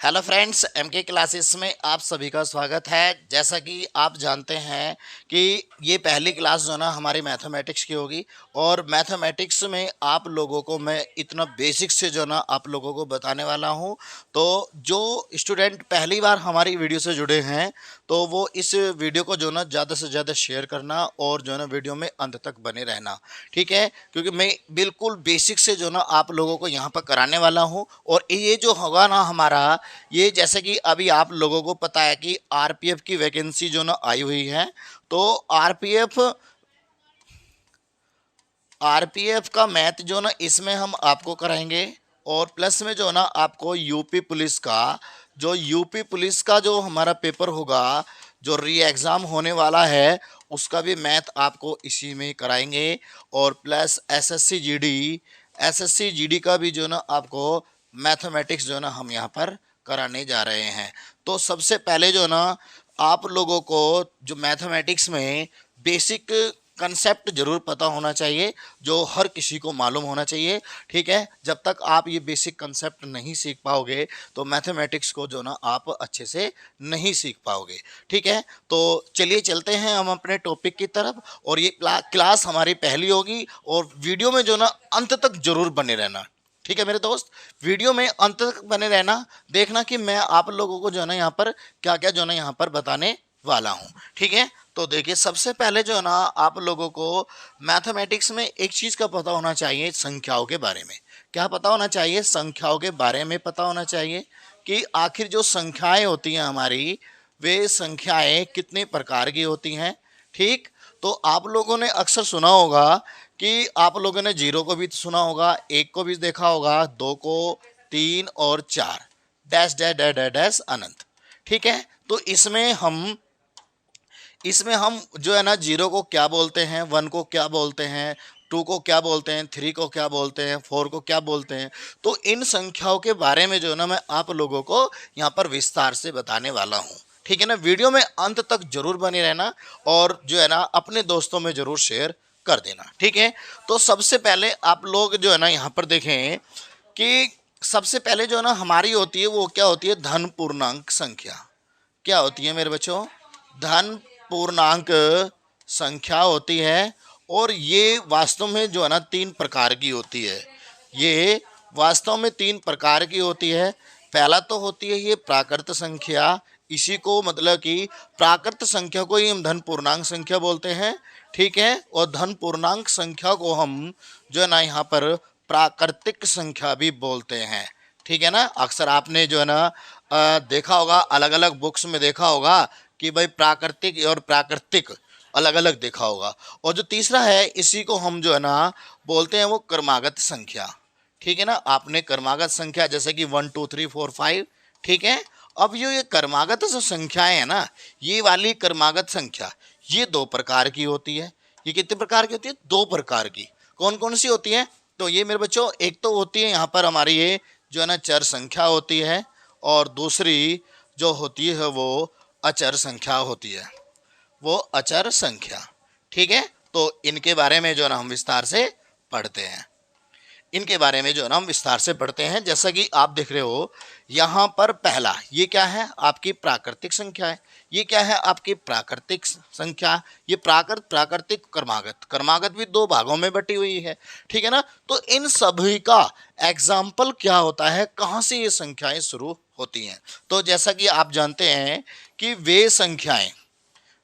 Hello friends, MK classes में आप सभी का स्वागत है। जैसा कि आप जानते हैं कि ये पहली क्लास जो ना हमारी मैथमेटिक्स की होगी और मैथमेटिक्स में आप लोगों को मैं इतना बेसिक से जो ना आप लोगों को बताने वाला हूँ। तो जो स्टूडेंट पहली बार हमारी वीडियो से जुड़े हैं तो वो इस वीडियो को जो ना ज़्यादा से ज़्यादा शेयर करना और जो ना वीडियो में अंत तक बने रहना, ठीक है? क्योंकि मैं बिल्कुल बेसिक से जो ना आप लोगों को यहाँ पर कराने वाला हूँ। और ये जो होगा ना हमारा, ये जैसे कि अभी आप लोगों को पता है कि आरपीएफ की वैकेंसी जो ना आई हुई है, तो आरपीएफ का मैथ जो ना इसमें हम आपको कराएंगे। और प्लस में जो ना आपको यूपी पुलिस का जो हमारा पेपर होगा, जो री एग्ज़ाम होने वाला है, उसका भी मैथ आपको इसी में कराएंगे। और प्लस एसएससी जीडी का भी जो ना आपको मैथमेटिक्स जो ना हम यहाँ पर कराने जा रहे हैं। तो सबसे पहले जो ना आप लोगों को जो मैथमेटिक्स में बेसिक कंसेप्ट जरूर पता होना चाहिए, जो हर किसी को मालूम होना चाहिए, ठीक है? जब तक आप ये बेसिक कंसेप्ट नहीं सीख पाओगे तो मैथमेटिक्स को जो ना आप अच्छे से नहीं सीख पाओगे, ठीक है? तो चलिए चलते हैं हम अपने टॉपिक की तरफ। और ये क्लास हमारी पहली होगी और वीडियो में जो ना अंत तक जरूर बने रहना, ठीक है मेरे दोस्त? वीडियो में अंत तक बने रहना, देखना कि मैं आप लोगों को जो है ना यहाँ पर क्या क्या जो है ना यहाँ पर बताने वाला हूँ, ठीक है? तो देखिए, सबसे पहले जो है ना आप लोगों को मैथमेटिक्स में एक चीज़ का पता होना चाहिए, संख्याओं के बारे में। क्या पता होना चाहिए? संख्याओं के बारे में पता होना चाहिए कि आखिर जो संख्याएं होती हैं हमारी, वे संख्याएं कितने प्रकार की होती हैं, ठीक? तो आप लोगों ने अक्सर सुना होगा कि आप लोगों ने जीरो को भी सुना होगा, एक को भी देखा होगा, दो को, तीन और चार, dash dash dash dash dash अनंत, ठीक है? तो इसमें हम जो है ना जीरो को क्या बोलते हैं, वन को क्या बोलते हैं, टू को क्या बोलते हैं, थ्री को क्या बोलते हैं, फोर को क्या बोलते हैं, तो इन संख्याओं के बारे में जो है ना मैं आप लोगों को यहाँ पर विस्तार से बताने वाला हूँ, ठीक है ना? वीडियो में अंत तक जरूर बने रहना और जो है ना अपने दोस्तों में जरूर शेयर कर देना, ठीक है? तो सबसे पहले आप लोग जो है ना यहाँ पर देखें कि सबसे पहले जो है ना हमारी होती है वो क्या होती है, धन पूर्णांक संख्या। क्या होती है मेरे बच्चों? धन पूर्णांक संख्या होती है। और ये वास्तव में जो है ना तीन प्रकार की होती है। ये वास्तव में तीन प्रकार की होती है। पहला तो होती है ये प्राकृत संख्या, इसी को मतलब कि प्राकृत संख्या को ही हम धन पूर्णांक संख्या बोलते हैं, ठीक है? और धन पूर्णांक संख्या को हम जो है ना यहाँ पर प्राकृतिक संख्या भी बोलते हैं, ठीक है ना? अक्सर आपने जो है ना देखा होगा, अलग अलग बुक्स में देखा होगा कि भाई प्राकृतिक और प्राकृतिक अलग अलग देखा होगा। और जो तीसरा है, इसी को हम जो है ना बोलते हैं वो क्रमागत संख्या, ठीक है ना? आपने क्रमागत संख्या जैसे कि 1 2 3 4 5, ठीक है? अब ये क्रमागत जो संख्याएं है ना, ये वाली क्रमागत संख्या ये दो प्रकार की होती है। ये कितने प्रकार की होती है? दो प्रकार की। कौन कौन सी होती है? तो ये मेरे बच्चों, एक तो होती है यहाँ पर हमारी ये जो है ना चर संख्या होती है, और दूसरी जो होती है वो अचर संख्या होती है, वो अचर संख्या, ठीक है? तो इनके बारे में जो है ना हम विस्तार से पढ़ते हैं। इनके बारे में जो है ना हम विस्तार से पढ़ते हैं। जैसा कि आप देख रहे हो यहाँ पर, पहला ये क्या है? आपकी प्राकृतिक संख्या है। ये क्या है? आपकी प्राकृतिक संख्या। ये प्राकृतिक क्रमागत भी दो भागों में बटी हुई है, ठीक है ना? तो इन सभी का एग्जाम्पल क्या होता है, कहाँ से ये संख्याएं शुरू होती हैं? तो जैसा कि आप जानते हैं कि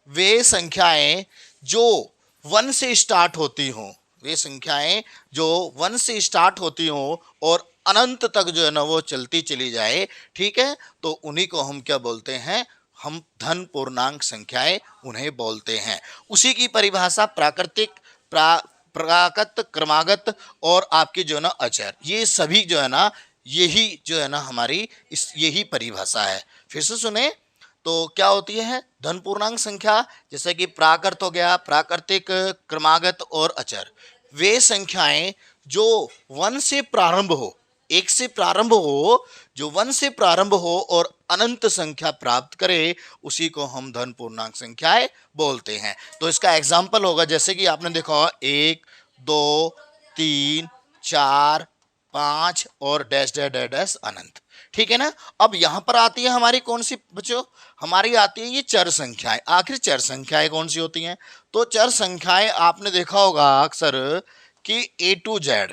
वे संख्याएं जो वन से स्टार्ट होती हों, वे संख्याएं जो वन से स्टार्ट होती हों और अनंत तक जो है ना वो चलती चली जाए, ठीक है? तो उन्हीं को हम क्या बोलते हैं? हम धन पूर्णांक संख्याएं उन्हें बोलते हैं। उसी की परिभाषा प्राकृतिक, प्राकृत, क्रमागत और आपकी जो है ना अचर, ये सभी जो है ना, यही जो है ना हमारी यही परिभाषा है। फिर से सुने, तो क्या होती है धन पूर्णांक संख्या? जैसे कि प्राकृत हो गया, प्राकृतिक, क्रमागत और अचर। वे संख्याएं जो वन से प्रारंभ हो, एक से प्रारंभ हो, जो वन से प्रारंभ हो और अनंत संख्या प्राप्त करे, उसी को हम धन पूर्णांक संख्याएं बोलते हैं। तो इसका एग्जाम्पल होगा, जैसे कि आपने देखा होगा 1 2 3 4 5 और डैश डैश डैश डैश अनंत, ठीक है ना। अब यहाँ पर आती है हमारी कौन सी बच्चों, हमारी आती है ये चर संख्याएं। आखिर चर संख्याएं कौन सी होती हैं, तो चर संख्याएं आपने देखा होगा अक्सर कि A to Z,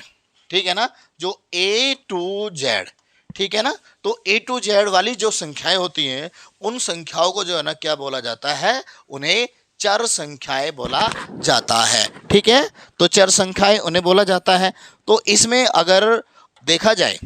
ठीक है ना, जो A to Z, ठीक है ना, तो A to Z वाली जो संख्याएं होती हैं उन संख्याओं को जो है ना क्या बोला जाता है, उन्हें चर संख्याएं बोला जाता है, ठीक है। तो चर संख्याएं उन्हें बोला जाता है। तो इसमें अगर देखा जाए,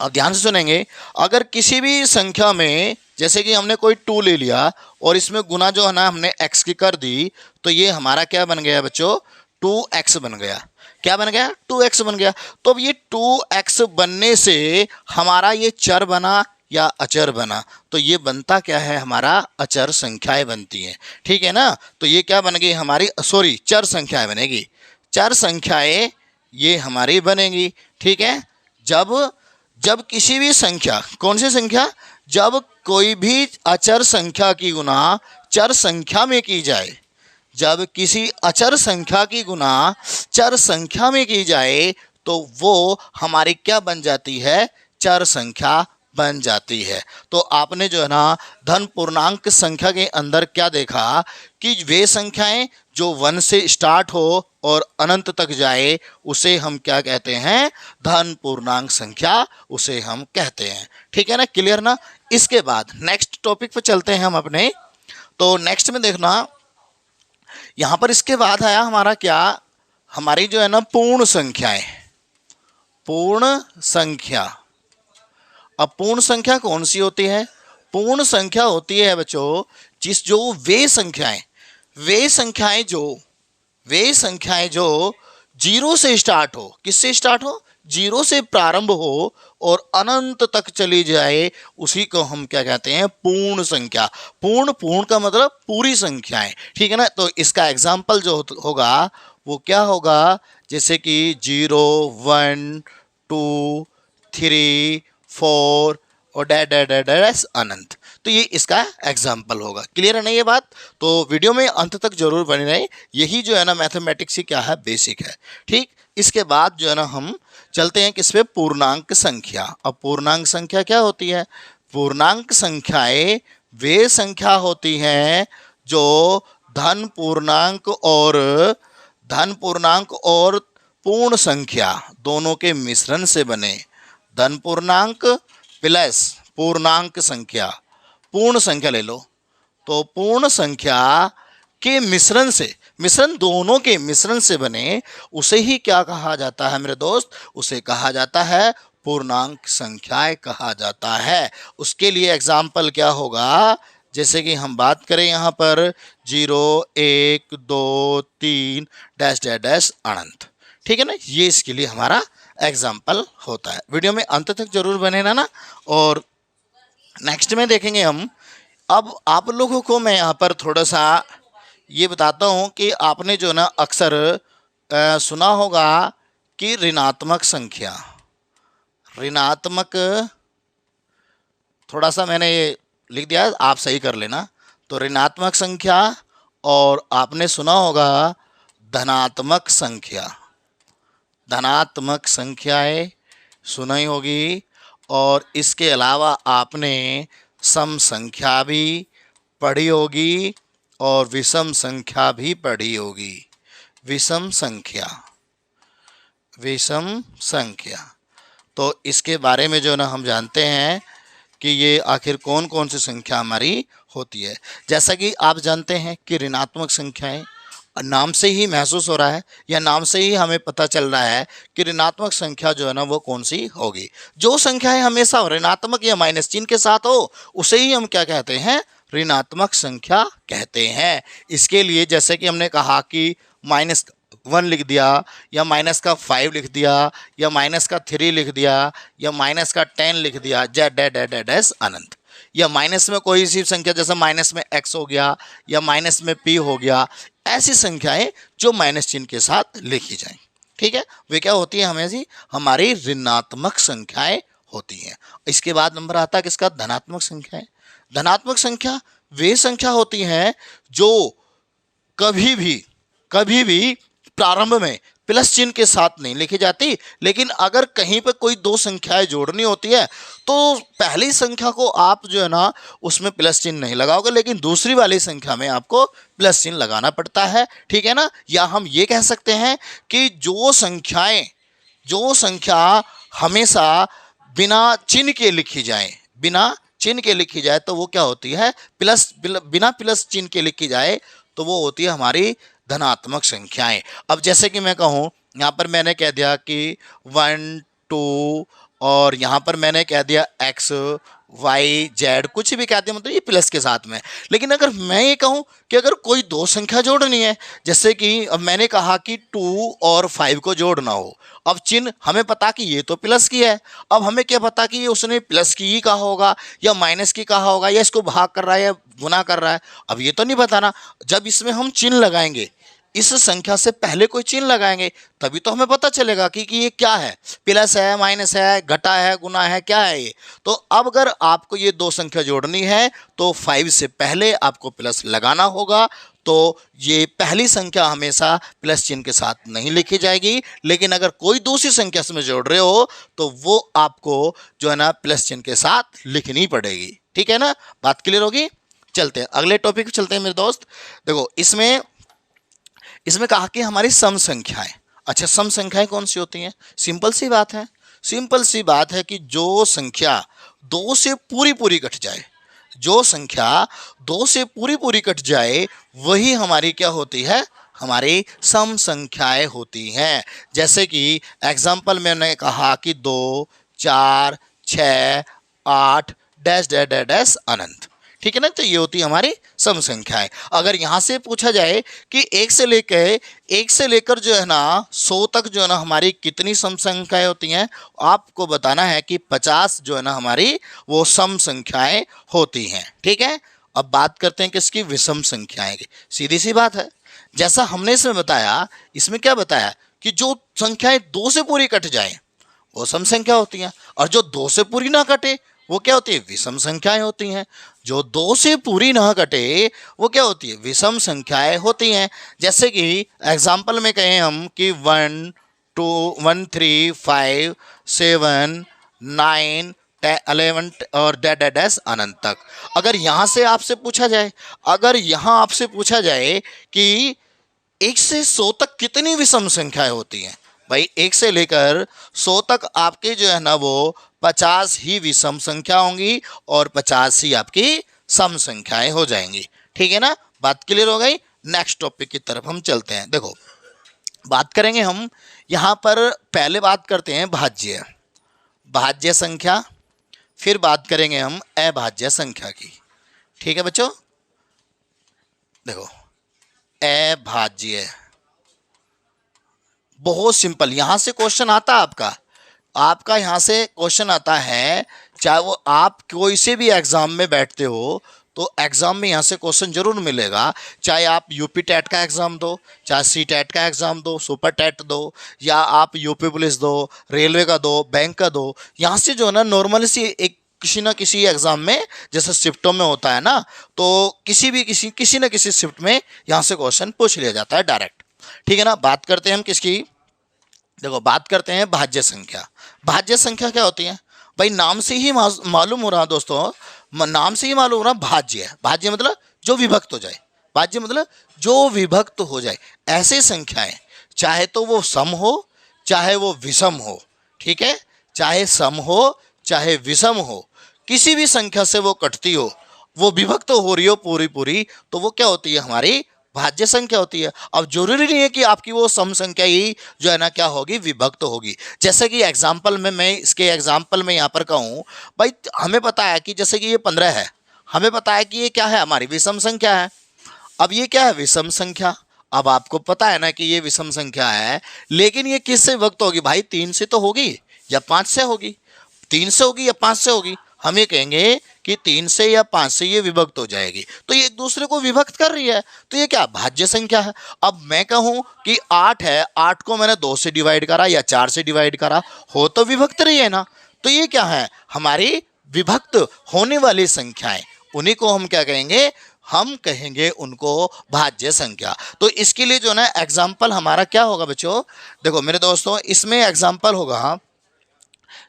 अब ध्यान से सुनेंगे, अगर किसी भी संख्या में जैसे कि हमने कोई 2 ले लिया और इसमें गुना जो है ना हमने x की कर दी, तो ये हमारा क्या बन गया बच्चों, 2x बन गया। क्या बन गया, 2x बन गया। तो अब ये 2x बनने से हमारा ये चर बना या अचर बना, तो ये बनता क्या है, हमारा अचर संख्याएं बनती हैं, ठीक है ना। तो ये क्या बन गई हमारी, सॉरी, चर संख्याएं बनेगी, चर संख्याएं ये हमारी बनेगी, ठीक है। जब किसी भी संख्या, कौन सी संख्या, जब कोई भी अचर संख्या की गुना चर संख्या में की जाए, जब किसी अचर संख्या की गुना चर संख्या में की जाए तो वो हमारी क्या बन जाती है, चर संख्या बन जाती है। तो आपने जो है ना धन पूर्णांक संख्या के अंदर क्या देखा कि वे संख्याएं जो 1 से स्टार्ट हो और अनंत तक जाए उसे हम क्या कहते हैं, धन पूर्णांक संख्या उसे हम कहते हैं, ठीक है ना, क्लियर ना। इसके बाद नेक्स्ट टॉपिक पे चलते हैं हम अपने। तो नेक्स्ट में देखना, यहां पर इसके बाद आया हमारा क्या, हमारी जो है ना पूर्ण संख्याएं, पूर्ण संख्या। अब पूर्ण संख्या कौन सी होती है, पूर्ण संख्या होती है बच्चों जो वे संख्याएं जो 0 से स्टार्ट हो, किससे स्टार्ट हो, 0 से प्रारंभ हो और अनंत तक चली जाए, उसी को हम क्या कहते हैं, पूर्ण संख्या। पूर्ण का मतलब पूरी संख्याएं, ठीक है ना। तो इसका एग्जाम्पल जो होगा वो क्या होगा, जैसे कि 0 1 2 3 4 और डैश अनंत। तो ये इसका एग्जाम्पल होगा, क्लियर है ना ये बात। तो वीडियो में अंत तक जरूर बने रहे, यही जो है ना मैथमेटिक्स की क्या है, बेसिक है, ठीक। इसके बाद जो है ना हम चलते हैं किस पे, पूर्णांक संख्या। अब पूर्णांक संख्या क्या होती है, पूर्णांक संख्याएं वे संख्या होती हैं जो धन पूर्णांक और पूर्ण संख्या दोनों के मिश्रण से बने। धन पूर्णांक प्लस पूर्णांक संख्या, पूर्ण संख्या ले लो, तो पूर्ण संख्या के मिश्रण से, दोनों के मिश्रण से बने, उसे ही क्या कहा जाता है मेरे दोस्त, उसे कहा जाता है पूर्णांक संख्याएं कहा जाता है। उसके लिए एग्जाम्पल क्या होगा, जैसे कि हम बात करें यहाँ पर 0 1 2 3 डैश अनंत, ठीक है ना, ये इसके लिए हमारा एग्जाम्पल होता है। वीडियो में अंत तक जरूर बने रहना। और नेक्स्ट में देखेंगे हम। अब आप लोगों को मैं यहाँ पर थोड़ा सा ये बताता हूँ कि आपने जो ना अक्सर सुना होगा कि ऋणात्मक संख्या, थोड़ा सा मैंने ये लिख दिया, आप सही कर लेना। तो ऋणात्मक संख्या, और आपने सुना होगा धनात्मक संख्या, धनात्मक संख्याएं सुनी होगी। और इसके अलावा आपने सम संख्या भी पढ़ी होगी और विषम संख्या भी पढ़ी होगी। विषम संख्या, तो इसके बारे में जो ना हम जानते हैं कि ये आखिर कौन कौन सी संख्या हमारी होती है। जैसा कि आप जानते हैं कि ऋणात्मक संख्याएं, नाम से ही महसूस हो रहा है या नाम से ही हमें पता चल रहा है कि ऋणात्मक संख्या जो है ना वो कौन सी होगी। जो संख्याएं हमेशा ऋणात्मक या माइनस चिन्ह के साथ हो उसे ही हम क्या कहते हैं, ऋणात्मक संख्या कहते हैं। इसके लिए जैसे कि हमने कहा कि -1 लिख दिया, या -5 लिख दिया, या -3 लिख दिया, या -10 लिख दिया, डैश अनंत। या माइनस में कोई सी संख्या, जैसे माइनस में x हो गया या माइनस में p हो गया, ऐसी संख्याएं जो माइनस चिन्ह के साथ लिखी जाएं, ठीक है, वे क्या होती है, हमारी ऋणात्मक संख्याएं होती हैं। इसके बाद नंबर आता है किसका, धनात्मक संख्याएं। धनात्मक संख्या वे संख्या होती हैं जो कभी भी प्रारंभ में प्लस चिन्ह के साथ नहीं लिखी जाती। लेकिन अगर कहीं पर कोई दो संख्याएं जोड़नी होती है तो पहली संख्या को आप जो है ना उसमें प्लस चिन्ह नहीं लगाओगे, लेकिन दूसरी वाली संख्या में आपको प्लस चिन्ह लगाना पड़ता है, ठीक है ना। या हम ये कह सकते हैं कि जो संख्या हमेशा बिना चिन्ह के लिखी जाए, तो वो क्या होती है, बिना प्लस चिन्ह के लिखी जाए तो वो होती है हमारी धनात्मक संख्याएं। अब जैसे कि मैं कहूँ, यहाँ पर मैंने कह दिया कि 1 2 और यहाँ पर मैंने कह दिया x y z, कुछ भी कह दिया, मतलब ये प्लस के साथ में। लेकिन अगर मैं ये कहूँ कि अगर कोई दो संख्या जोड़नी है, जैसे कि अब मैंने कहा कि 2 और 5 को जोड़ना हो, अब चिन्ह हमें पता कि ये तो प्लस की है, अब हमें क्या पता कि ये उसने प्लस की ही कहा होगा या माइनस की कहा होगा या इसको भाग कर रहा है या गुना कर रहा है, अब ये तो नहीं पता ना। जब इसमें हम चिन्ह लगाएंगे, इस संख्या से पहले कोई चिन्ह लगाएंगे, तभी तो हमें पता चलेगा कि ये क्या है, प्लस है, माइनस है, घटा है, गुना है, क्या है ये। तो अब अगर आपको ये दो संख्या जोड़नी है तो 5 से पहले आपको प्लस लगाना होगा। तो ये पहली संख्या हमेशा प्लस चिन्ह के साथ नहीं लिखी जाएगी, लेकिन अगर कोई दूसरी संख्या से में जोड़ रहे हो तो वो आपको जो है ना प्लस चिन्ह के साथ लिखनी पड़ेगी, ठीक है ना। बात क्लियर होगी। चलते हैं अगले टॉपिक पे चलते हैं मेरे दोस्त। देखो इसमें कहा कि हमारी सम संख्याएं। अच्छा, सम संख्याएं कौन सी होती हैं? सिंपल सी बात है कि जो संख्या दो से पूरी कट जाए, वही हमारी क्या होती है, हमारी सम संख्याएं होती हैं। जैसे कि एग्जाम्पल में मैंने कहा कि 2 4 6 8 डैश डैश डैश डैश अनंत, ठीक है ना। तो ये होती है हमारी सम संख्याएं। अगर यहाँ से पूछा जाए कि एक से लेकर जो है ना 100 तक जो है ना हमारी कितनी सम संख्याएं होती हैं, आपको बताना है कि 50 जो है ना हमारी वो सम संख्याएं होती हैं, ठीक है। अब बात करते हैं किसकी, विषम संख्याएं की। सीधी सी बात है, जैसा हमने इसमें बताया, इसमें क्या बताया कि जो संख्याएं 2 से पूरी कट जाए वो सम संख्या होती हैं, और जो 2 से पूरी ना कटे वो क्या होती है, विषम संख्याएं होती हैं। जो 2 से पूरी ना कटे वो क्या होती है, विषम संख्याएं होती हैं। जैसे कि एग्जाम्पल में कहें हम कि 1 2 1 3 5 7 9 10 11 और डैश अनंत तक। अगर यहाँ आपसे पूछा जाए कि 1 से 100 तक कितनी विषम संख्याएं होती हैं, भाई 1 से लेकर 100 तक आपके जो है ना वो 50 ही विषम संख्या होंगी और 50 ही आपकी सम संख्याएं हो जाएंगी, ठीक है ना। बात क्लियर हो गई। नेक्स्ट टॉपिक की तरफ हम चलते हैं। देखो, बात करेंगे हम यहाँ पर, पहले बात करते हैं भाज्य संख्या, फिर बात करेंगे हम अभाज्य संख्या की, ठीक है बच्चों। देखो, अभाज्य बहुत सिंपल, यहां से क्वेश्चन आता है आपका यहां से क्वेश्चन आता है, चाहे वो आप कोई से भी एग्जाम में बैठते हो तो एग्जाम में यहां से क्वेश्चन जरूर मिलेगा। चाहे आप यूपी टेट का एग्जाम दो, चाहे सी टेट का एग्जाम दो, सुपर टेट दो, या आप यूपी पुलिस दो, रेलवे का दो, बैंक का दो, यहां से जो है ना नॉर्मली सी एक किसी ना किसी एग्जाम में, जैसे शिफ्टों में होता है ना, तो किसी ना किसी शिफ्ट में यहाँ से क्वेश्चन पूछ लिया जाता है डायरेक्ट, ठीक है ना। बात करते हैं हम किसकी, देखो बात करते हैं भाज्य संख्या। भाज्य संख्या क्या होती है भाई, नाम से ही मालूम हो रहा दोस्तों, नाम से ही मालूम हो रहा भाज्य है। भाज्य मतलब जो विभक्त हो जाए, ऐसे संख्याएं, चाहे तो वो सम हो चाहे वो विषम हो, ठीक है, चाहे सम हो चाहे विषम हो, किसी भी संख्या से वो कटती हो, वो विभक्त हो रही हो पूरी, तो वो क्या होती है, हमारी भाज्य संख्या होती है। अब जरूरी नहीं है कि आपकी वो सम संख्या ही जो है ना क्या होगी, विभक्त होगी। जैसे कि एग्जाम्पल में मैं इसके एग्जाम्पल में यहाँ पर कहूँ, भाई हमें पता है कि जैसे कि ये 15 है, हमें पता है कि ये क्या है, हमारी विषम संख्या है। अब ये क्या है, विषम संख्या। अब आपको पता है ना कि ये विषम संख्या है, लेकिन ये किससे विभक्त होगी भाई, 3 से तो होगी या 5 से होगी, 3 से होगी या 5 से होगी। हम ये कहेंगे कि 3 से या 5 से ये विभक्त हो जाएगी, तो ये एक दूसरे को विभक्त कर रही है, तो ये क्या भाज्य संख्या है। अब मैं कहूं कि 8 है, 8 को मैंने 2 से डिवाइड करा या 4 से डिवाइड करा, हो तो विभक्त रही है ना, तो ये क्या है, हमारी विभक्त होने वाली संख्याएं, उन्हीं को हम क्या कहेंगे, हम कहेंगे उनको भाज्य संख्या। तो इसके लिए जो है ना एग्जाम्पल हमारा क्या होगा बच्चों, देखो मेरे दोस्तों, इसमें एग्जाम्पल होगा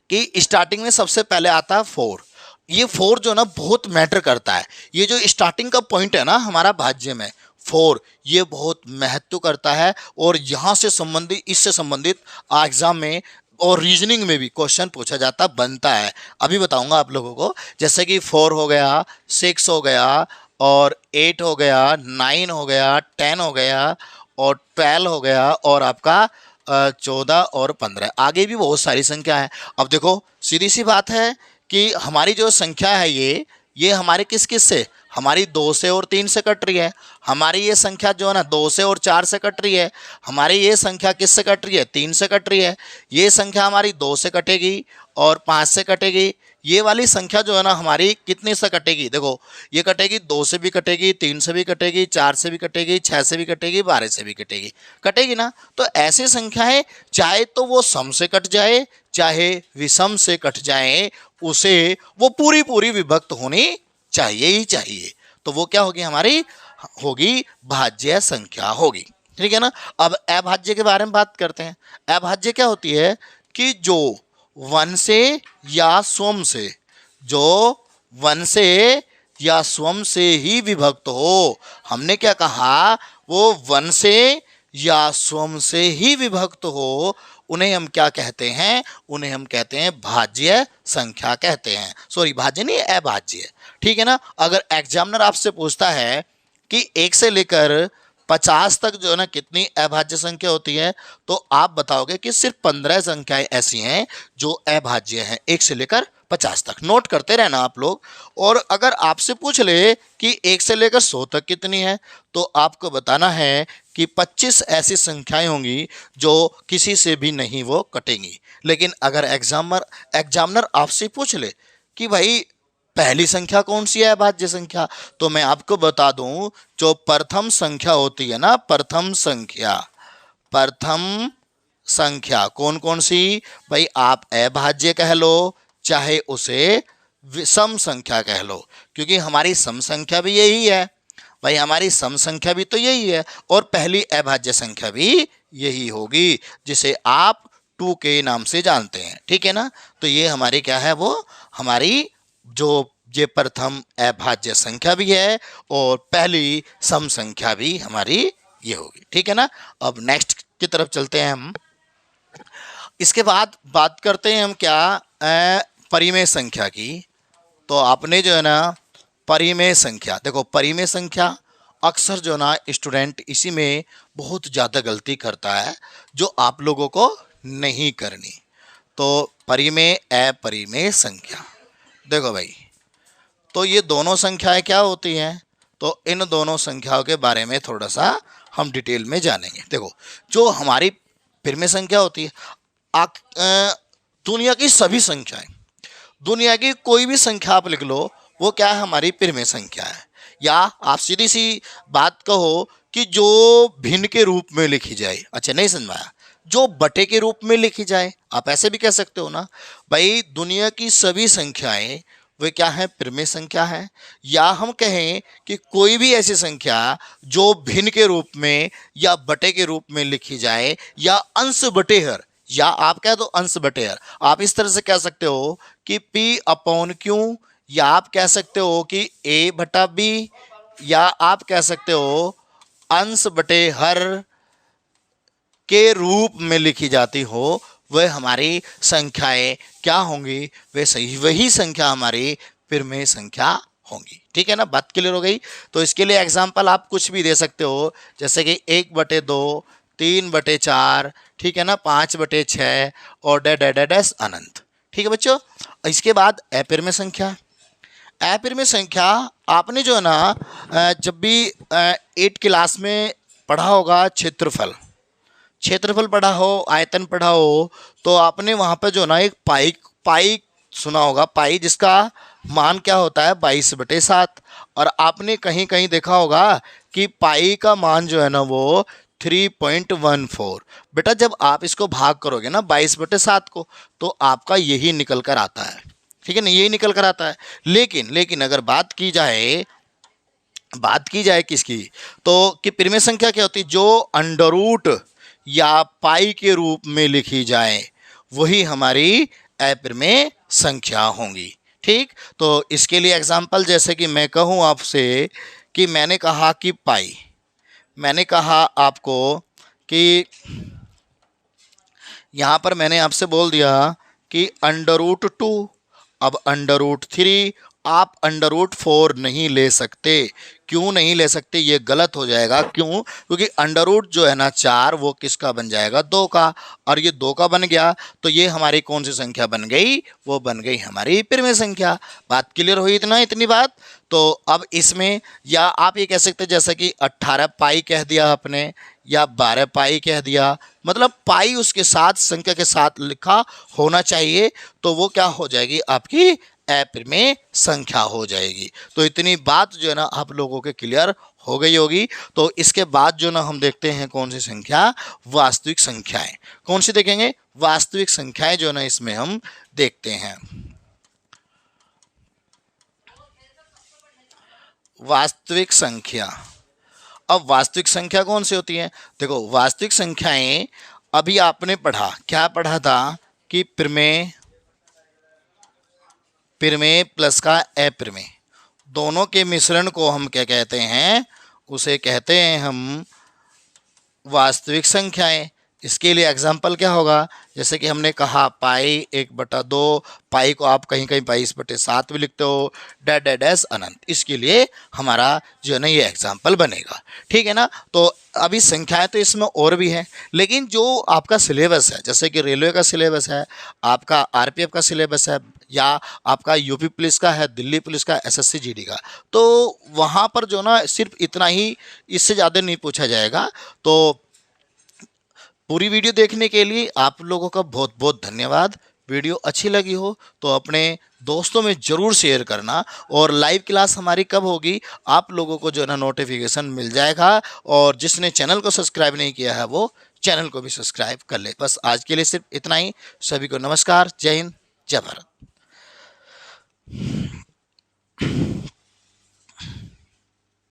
कि स्टार्टिंग में सबसे पहले आता है 4। ये 4 जो ना बहुत मैटर करता है। ये जो स्टार्टिंग का पॉइंट है ना हमारा भाज्य में 4, ये बहुत महत्व करता है। और यहाँ से संबंधित, इससे संबंधित एग्जाम में और रीजनिंग में भी क्वेश्चन पूछा जाता बनता है। अभी बताऊंगा आप लोगों को, जैसे कि 4 हो गया, 6 हो गया, और 8 हो गया, 9 हो गया, 10 हो गया, और 12 हो गया, और आपका 14 और 15। आगे भी बहुत सारी संख्या है। अब देखो सीधी सी बात है कि हमारी जो संख्या है ये हमारे किस किस से, हमारी 2 से और 3 से कट रही है। हमारी ये संख्या जो है ना 2 से और 4 से कट रही है। हमारी ये संख्या किस से कट रही है, 3 से कट रही है। ये संख्या हमारी 2 से कटेगी और 5 से कटेगी। ये वाली संख्या जो है ना हमारी कितने से कटेगी, देखो ये कटेगी 2 से भी कटेगी, 3 से भी कटेगी, 4 से भी कटेगी, 6 से भी कटेगी, 12 से भी कटेगी, कटेगी ना। तो ऐसी संख्याएं चाहे तो वो सम से कट जाए चाहे विषम से कट जाए, उसे वो पूरी पूरी विभक्त होनी चाहिए ही चाहिए। तो वो क्या होगी, हमारी होगी भाज्य संख्या होगी। ठीक है ना। अब अभाज्य के बारे में बात करते हैं। अभाज्य क्या होती है कि जो वन से या स्वम से, जो वन से या स्वम से ही विभक्त हो। हमने क्या कहा, वो वन से या स्वम से ही विभक्त हो, उन्हें हम क्या कहते हैं, उन्हें हम कहते हैं भाज्य संख्या कहते हैं। सॉरी, भाज्य नहीं, अभाज्य। ठीक है ना। अगर एग्जामिनर आपसे पूछता है कि 1 से लेकर 50 तक जो है ना कितनी अभाज्य संख्या होती है, तो आप बताओगे कि सिर्फ 15 संख्याएं ऐसी हैं जो अभाज्य हैं 1 से लेकर 50 तक। नोट करते रहना आप लोग। और अगर आपसे पूछ ले कि 1 से लेकर 100 तक कितनी है, तो आपको बताना है कि 25 ऐसी संख्याएं होंगी जो किसी से भी नहीं वो कटेंगी। लेकिन अगर एग्जामिनर आपसे पूछ ले कि भाई पहली संख्या कौन सी है अभाज्य संख्या, तो मैं आपको बता दूं, जो प्रथम संख्या होती है ना, प्रथम संख्या कौन कौन सी, भाई आप अभाज्य कह लो चाहे उसे विषम संख्या कह लो, क्योंकि हमारी सम संख्या भी यही है भाई, हमारी सम संख्या भी तो यही है, और पहली अभाज्य संख्या भी यही होगी, जिसे आप 2 के नाम से जानते हैं। ठीक है ना। तो ये हमारी क्या है, वो हमारी जो ये प्रथम अभाज्य संख्या भी है और पहली सम संख्या भी हमारी ये होगी। ठीक है ना। अब नेक्स्ट की तरफ चलते हैं हम। इसके बाद बात करते हैं हम क्या, परिमेय संख्या की। तो आपने जो है ना परिमेय संख्या, देखो परिमेय संख्या अक्सर जो ना स्टूडेंट इसी में बहुत ज़्यादा गलती करता है, जो आप लोगों को नहीं करनी। तो परिमेय अपरिमेय संख्या, देखो भाई, तो ये दोनों संख्याएं क्या होती हैं, तो इन दोनों संख्याओं के बारे में थोड़ा सा हम डिटेल में जानेंगे। देखो जो हमारी परिमेय संख्या होती है, दुनिया की सभी संख्याएं, दुनिया की कोई भी संख्या आप लिख लो, वो क्या है, हमारी परिमेय संख्या है। या आप सीधी सी बात कहो कि जो भिन्न के रूप में लिखी जाए, अच्छा नहीं समझ में आया, जो बटे के रूप में लिखी जाए, आप ऐसे भी कह सकते हो ना भाई। दुनिया की सभी संख्याएं वे क्या है, परिमेय संख्या है। या हम कहें कि कोई भी ऐसी संख्या जो भिन्न के रूप में या बटे के रूप में लिखी जाए, या अंश बटे हर, या आप कह दो अंश बटे हर। आप इस तरह से कह सकते हो कि P/Q, या आप कह सकते हो कि A/B, या आप कह सकते हो अंश बटे हर के रूप में लिखी जाती हो, वह हमारी संख्याएं क्या होंगी, वे सही वही संख्या हमारी परिमेय संख्या होंगी। ठीक है ना, बात क्लियर हो गई। तो इसके लिए एग्जांपल आप कुछ भी दे सकते हो, जैसे कि 1/2, 3/4, ठीक है ना, 5/6 और डैश अनंत। ठीक है बच्चों। इसके बाद अपरिमेय संख्या। अपरिमेय संख्या आपने जो है ना जब भी 8 क्लास में पढ़ा होगा, क्षेत्रफल पढ़ा हो, आयतन पढ़ा हो, तो आपने वहाँ पर जो ना एक पाई सुना होगा, पाई जिसका मान क्या होता है 22/7। और आपने कहीं कहीं देखा होगा कि पाई का मान जो है ना वो 3.14। बेटा जब आप इसको भाग करोगे ना 22/7 को, तो आपका यही निकल कर आता है। ठीक है ना, यही निकल कर आता है। लेकिन अगर बात की जाए बात की जाए किसकी, तो कि प्रिमेय संख्या क्या होती है, जो अंडर रूट या पाई के रूप में लिखी जाए वही हमारी अप्रिमेय संख्या होंगी। ठीक, तो इसके लिए एग्जांपल, जैसे कि मैं कहूँ आपसे कि मैंने कहा कि पाई, मैंने कहा आपको कि यहाँ पर मैंने आपसे बोल दिया कि अंडर रूट 2, अब अंडर रूट 3, आप अंडर रूट 4 नहीं ले सकते। क्यों नहीं ले सकते, ये गलत हो जाएगा। क्यों, क्योंकि अंडर रूट जो है ना 4, वो किसका बन जाएगा, 2 का, और ये 2 का बन गया तो ये हमारी कौन सी संख्या बन गई, वो बन गई हमारी प्रिमेय संख्या। बात क्लियर हुई, इतनी बात। तो अब इसमें या आप ये कह सकते हैं जैसा कि 18 पाई कह दिया आपने, या 12 पाई कह दिया, मतलब पाई उसके साथ संख्या के साथ लिखा होना चाहिए, तो वो क्या हो जाएगी, आपकी अप्रिमेय संख्या हो जाएगी। तो इतनी बात जो है ना आप लोगों के क्लियर हो गई होगी। तो इसके बाद जो ना हम देखते हैं कौन सी संख्या, वास्तविक संख्याएं। कौन सी देखेंगे, वास्तविक संख्याएं जो ना इसमें हम देखते हैं। वास्तविक संख्या, अब वास्तविक संख्या कौन सी होती है, देखो वास्तविक संख्याएं, अभी आपने पढ़ा, क्या पढ़ा था कि प्रमेय, प्रमेय प्लस का अप्रमेय, दोनों के मिश्रण को हम क्या कहते हैं, उसे कहते हैं हम वास्तविक संख्याएं। इसके लिए एग्जाम्पल क्या होगा, जैसे कि हमने कहा पाई 1/2, पाई को आप कहीं कहीं 22/7 भी लिखते हो, डैश डैश डैश अनंत, इसके लिए हमारा जो है ना ये एग्जाम्पल बनेगा। ठीक है ना, तो अभी संख्याएं तो इसमें और भी हैं, लेकिन जो आपका सिलेबस है, जैसे कि रेलवे का सिलेबस है, आपका आरपीएफ का सिलेबस है, या आपका यूपी पुलिस का है, दिल्ली पुलिस का, एसएससी जीडी का, तो वहाँ पर जो ना सिर्फ इतना ही, इससे ज़्यादा नहीं पूछा जाएगा। तो पूरी वीडियो देखने के लिए आप लोगों का बहुत बहुत धन्यवाद। वीडियो अच्छी लगी हो तो अपने दोस्तों में ज़रूर शेयर करना, और लाइव क्लास हमारी कब होगी आप लोगों को जो है ना नोटिफिकेशन मिल जाएगा, और जिसने चैनल को सब्सक्राइब नहीं किया है वो चैनल को भी सब्सक्राइब कर ले। बस आज के लिए सिर्फ इतना ही। सभी को नमस्कार, जय हिंद, जय भारत।